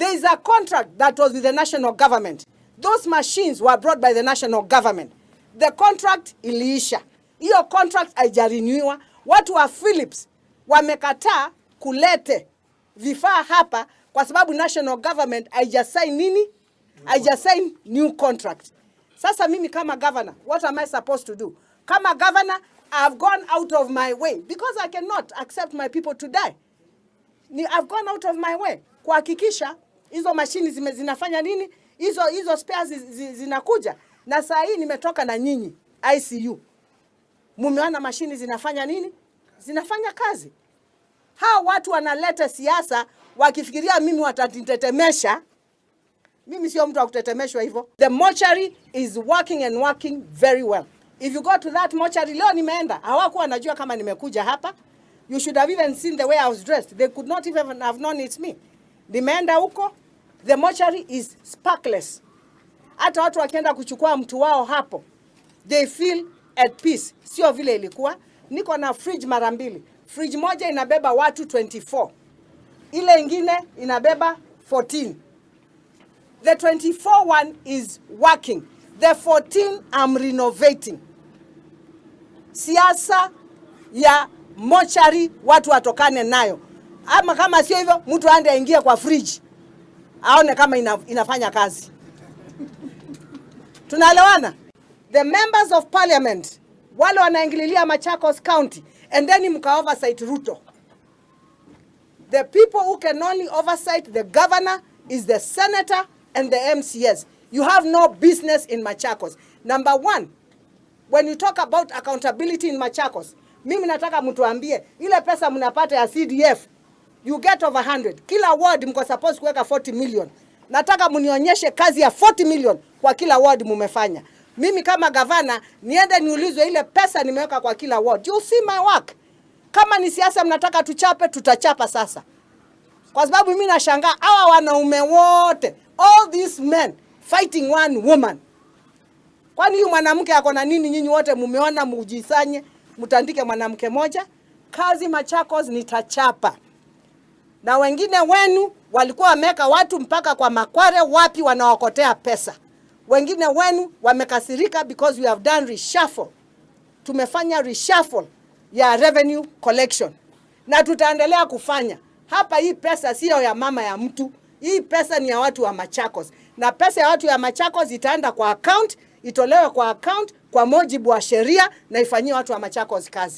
There is a contract that was with the national government. Those machines were brought by the national government. The contract iliisha. Hiyo contract haijarenewiwa. Watu wa Philips wamekataa kulete vifaa hapa kwa sababu national government haijasign nini? Haijasign new contract. Sasa mimi kama governor, what am I supposed to do? Kama governor, I've gone out of my way because I cannot accept my people to die. I've gone out of my way kuhakikisha hizo mashini zinafanya nini? Hizo spares zinakuja. Na saa hii nimetoka na nyinyi ICU. Mumeona mashini zinafanya nini? Zinafanya kazi. Hao watu wanaleta siasa wakifikiria mimi watanitetemesha. Mimi sio mtu wa kutetemeshwa hivyo. The mortuary is working and working very well. If you go to that mortuary, leo nimeenda, hawakuwa wanajua kama nimekuja hapa. You should have even seen the way I was dressed. They could not even have known it's me. Nimeenda huko, the mortuary is sparkless. Hata watu wakienda kuchukua mtu wao hapo, they feel at peace. Sio vile ilikuwa. Niko na fridge mara mbili. Fridge moja inabeba watu 24. Ile ingine inabeba 14. The 24 one is working. The 14 I'm renovating. Siasa ya mochari watu watokane nayo. Ama kama sio hivyo, mtu aende aingie kwa fridge. Aone kama inafanya kazi. Tunaelewana? The members of parliament, wale wanaingililia Machakos County, and then mka oversight Ruto. The people who can only oversight the governor is the senator and the MCS. You have no business in Machakos. Number one, when you talk about accountability in Machakos, mimi nataka mtu ambie, ile pesa mnapata ya CDF, you get over 100. Kila ward mko supposed kuweka 40 million. Nataka mnionyeshe kazi ya 40 million kwa kila ward mumefanya. Mimi kama gavana, niende niulizwe ile pesa nimeweka kwa kila ward. You see my work. Kama ni siasa mnataka tuchape, tutachapa sasa. Kwa sababu mimi nashangaa hawa wanaume wote, all these men fighting one woman. Kwani huyu mwanamke ako na nini? Nyinyi wote mumeona, mujisanye, mtandike mwanamke moja. Kazi Machakos nitachapa. Na wengine wenu walikuwa wameka watu mpaka kwa makware wapi wanaokotea pesa. Wengine wenu wamekasirika because we have done reshuffle. Tumefanya reshuffle ya revenue collection. Na tutaendelea kufanya. Hapa hii pesa sio ya mama ya mtu. Hii pesa ni ya watu wa Machakos. Na pesa ya watu ya Machakos itaenda kwa account, itolewe kwa account kwa mujibu wa sheria na ifanyie watu wa Machakos kazi.